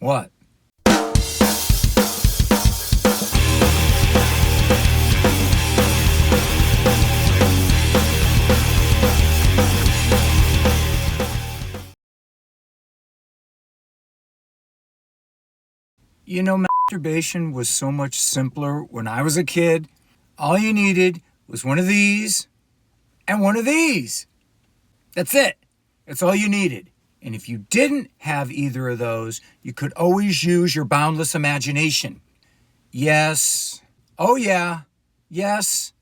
What? You know, masturbation was so much simpler when I was a kid. All you needed was one of these and one of these. That's it. That's all you needed. And if you didn't have either of those, you could always use your boundless imagination. Yes. Oh, yeah. Yes.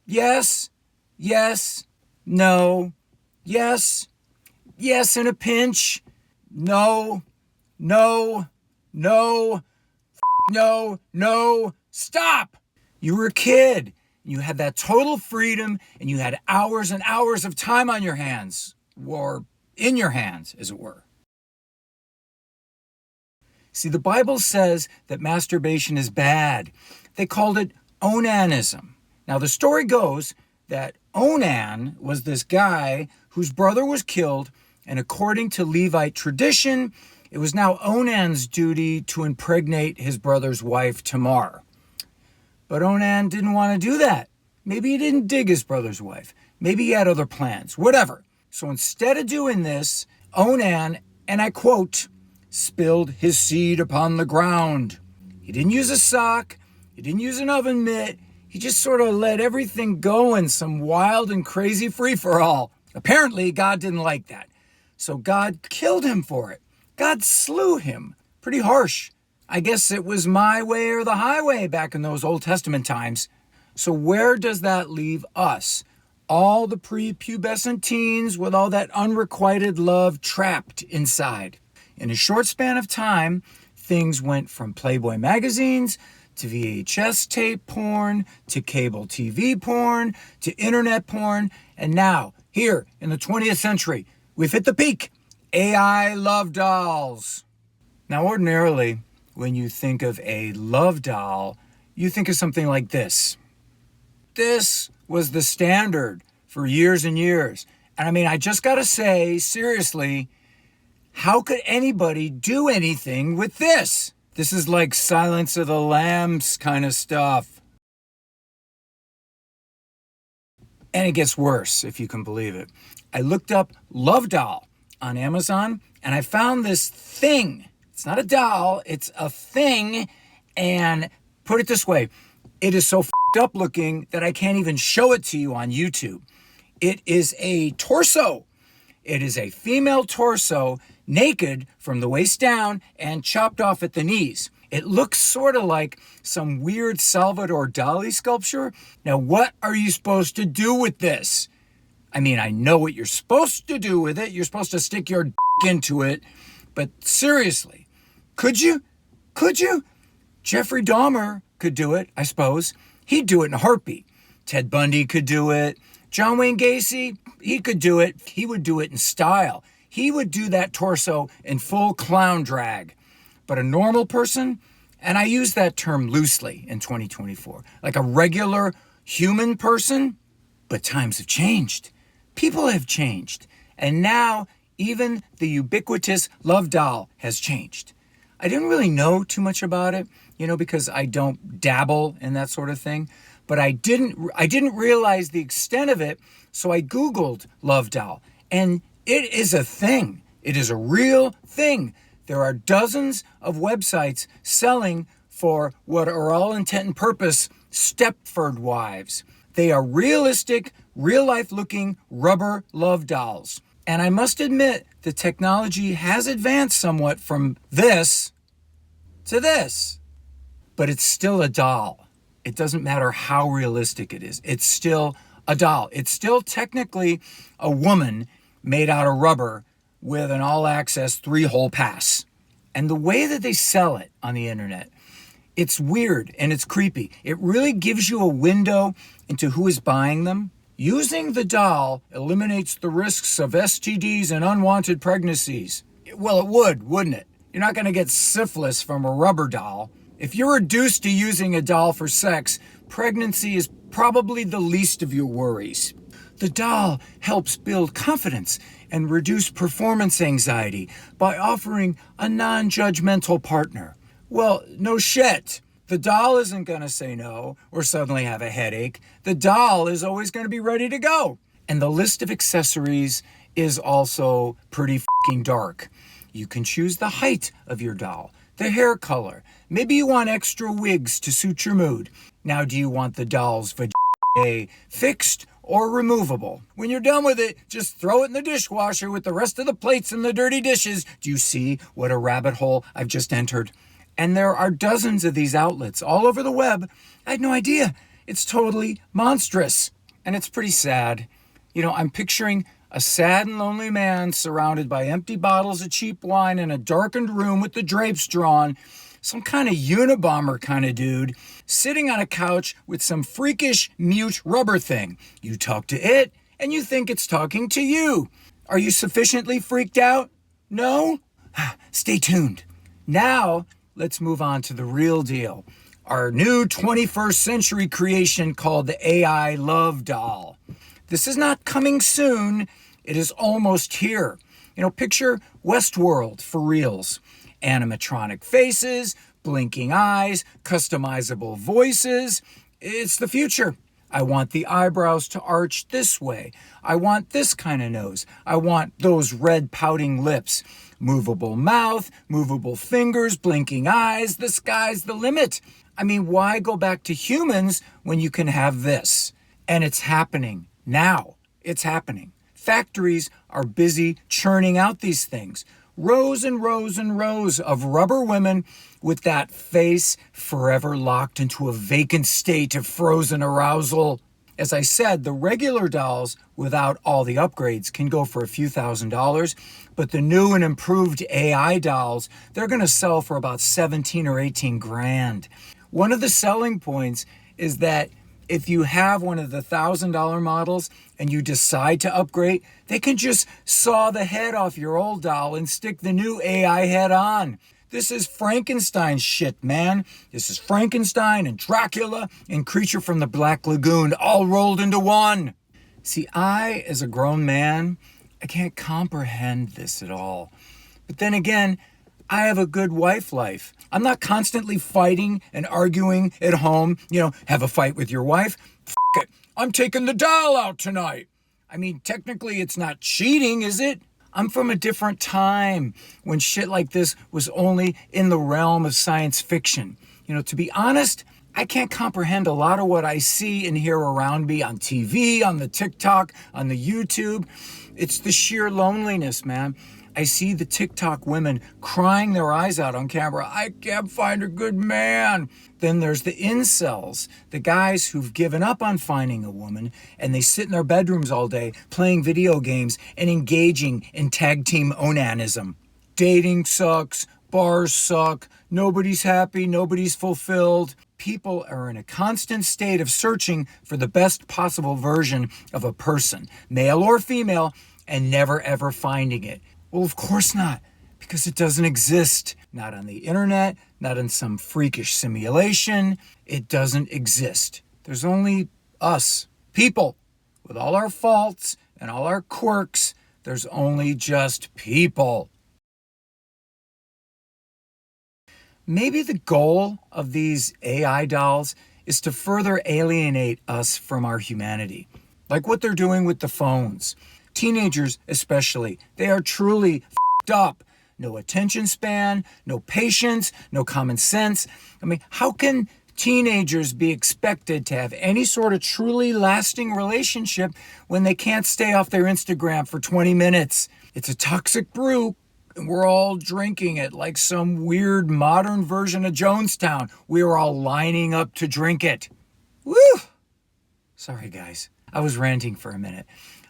Yes. Yes. No. Yes. Yes in a pinch. No. No. No. No. No. Stop. You were a kid. You had that total freedom, and you had hours and hours of time on your hands, or in your hands, as it were. See, the Bible says that masturbation is bad. They called it onanism. Now, the story goes that Onan was this guy whose brother was killed, and according to Levite tradition, it was now Onan's duty to impregnate his brother's wife, Tamar. But Onan didn't want to do that. Maybe he didn't dig his brother's wife. Maybe he had other plans. Whatever. So instead of doing this, Onan, and I quote, spilled his seed upon the ground. He didn't use a sock. He didn't use an oven mitt. He just sort of let everything go in some wild and crazy free-for-all. Apparently, God didn't like that. So God killed him for it. God slew him. Pretty harsh. I guess it was my way or the highway back in those Old Testament times. So where does that leave us? All the prepubescent teens with all that unrequited love trapped inside. In a short span of time, things went from Playboy magazines to VHS tape porn, to cable TV porn, to internet porn, and now, here in the 20th century, we've hit the peak. AI love dolls. Now, ordinarily, when you think of a love doll, you think of something like this. This was the standard for years and years. And I mean, I just got to say, seriously, how could anybody do anything with this? This is like Silence of the Lambs kind of stuff. And it gets worse, if you can believe it. I looked up Love Doll on Amazon, and I found this thing. It's not a doll, it's a thing. And put it this way, it is so f***ed up looking that I can't even show it to you on YouTube. It is a torso. It is a female torso, naked from the waist down and chopped off at the knees. It looks sort of like some weird Salvador Dali sculpture. Now, what are you supposed to do with this? I mean, I know what you're supposed to do with it. You're supposed to stick your dick into it. But seriously, could you? Could you? Jeffrey Dahmer could do it, I suppose. He'd do it in a heartbeat. Ted Bundy could do it. John Wayne Gacy, he could do it. He would do it in style. He would do that torso in full clown drag. But a normal person, and I use that term loosely in 2024, like a regular human person, but times have changed. People have changed. And now even the ubiquitous love doll has changed. I didn't really know too much about it, because I don't dabble in that sort of thing. But I didn't realize the extent of it, so I Googled love doll. And it is a thing. It is a real thing. There are dozens of websites selling for what are all intent and purpose Stepford wives. They are realistic, real-life looking rubber love dolls. And I must admit, the technology has advanced somewhat from this to this. But it's still a doll. It doesn't matter how realistic it is. It's still a doll. It's still technically a woman made out of rubber with an all-access 3-hole pass. And the way that they sell it on the internet, it's weird and it's creepy. It really gives you a window into who is buying them. Using the doll eliminates the risks of STDs and unwanted pregnancies. Well, it would, wouldn't it? You're not going to get syphilis from a rubber doll. If you're reduced to using a doll for sex, pregnancy is probably the least of your worries. The doll helps build confidence and reduce performance anxiety by offering a non-judgmental partner. Well, no shit. The doll isn't going to say no or suddenly have a headache. The doll is always going to be ready to go. And the list of accessories is also pretty fucking dark. You can choose the height of your doll, the hair color. Maybe you want extra wigs to suit your mood. Now, do you want the doll's vagina fixed or removable? When you're done with it, just throw it in the dishwasher with the rest of the plates and the dirty dishes. Do you see what a rabbit hole I've just entered? And there are dozens of these outlets all over the web. I had no idea. It's totally monstrous. And it's pretty sad. I'm picturing a sad and lonely man surrounded by empty bottles of cheap wine in a darkened room with the drapes drawn. Some kind of Unabomber kind of dude sitting on a couch with some freakish mute rubber thing. You talk to it and you think it's talking to you. Are you sufficiently freaked out? No? Stay tuned. Now, let's move on to the real deal. Our new 21st century creation called the AI Love Doll. This is not coming soon. It is almost here. Picture Westworld for reals. Animatronic faces, blinking eyes, customizable voices. It's the future. I want the eyebrows to arch this way. I want this kind of nose. I want those red pouting lips. Movable mouth, movable fingers, blinking eyes. The sky's the limit. Why go back to humans when you can have this? And it's happening now. It's happening. Factories are busy churning out these things. Rows and rows and rows of rubber women with that face forever locked into a vacant state of frozen arousal. As I said, the regular dolls without all the upgrades can go for a few $1,000s, but the new and improved AI dolls, they're going to sell for about 17 or 18 grand. One of the selling points is that if you have one of the $1,000 models and you decide to upgrade, they can just saw the head off your old doll and stick the new AI head on. This is Frankenstein shit, man. This is Frankenstein and Dracula and Creature from the Black Lagoon all rolled into one. See, I, as a grown man, I can't comprehend this at all. But then again, I have a good wife life. I'm not constantly fighting and arguing at home. Have a fight with your wife. F it. I'm taking the doll out tonight. Technically it's not cheating, is it? I'm from a different time when shit like this was only in the realm of science fiction. To be honest, I can't comprehend a lot of what I see and hear around me on TV, on the TikTok, on the YouTube. It's the sheer loneliness, man. I see the TikTok women crying their eyes out on camera. I can't find a good man. Then there's the incels, the guys who've given up on finding a woman and they sit in their bedrooms all day playing video games and engaging in tag team onanism. Dating sucks, bars suck, nobody's happy, nobody's fulfilled. People are in a constant state of searching for the best possible version of a person, male or female, and never ever finding it. Well, of course not, because it doesn't exist. Not on the internet, not in some freakish simulation. It doesn't exist. There's only us, people, with all our faults and all our quirks. There's only just people. Maybe the goal of these AI dolls is to further alienate us from our humanity, like what they're doing with the phones. Teenagers especially, they are truly f***ed up. No attention span, no patience, no common sense. How can teenagers be expected to have any sort of truly lasting relationship when they can't stay off their Instagram for 20 minutes? It's a toxic brew, and we're all drinking it like some weird modern version of Jonestown. We are all lining up to drink it. Woo! Sorry, guys. I was ranting for a minute.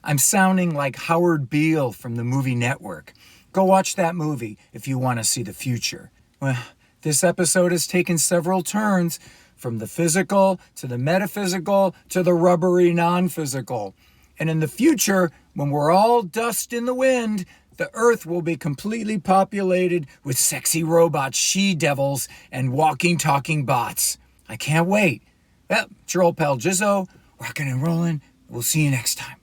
I'm sounding like Howard Beale from the movie Network. Go watch that movie if you want to see the future. Well, this episode has taken several turns, from the physical to the metaphysical to the rubbery non-physical. And in the future, when we're all dust in the wind, the earth will be completely populated with sexy robot she-devils and walking, talking bots. I can't wait. Well, it's your old pal Jizzo, rockin' and rollin'. We'll see you next time.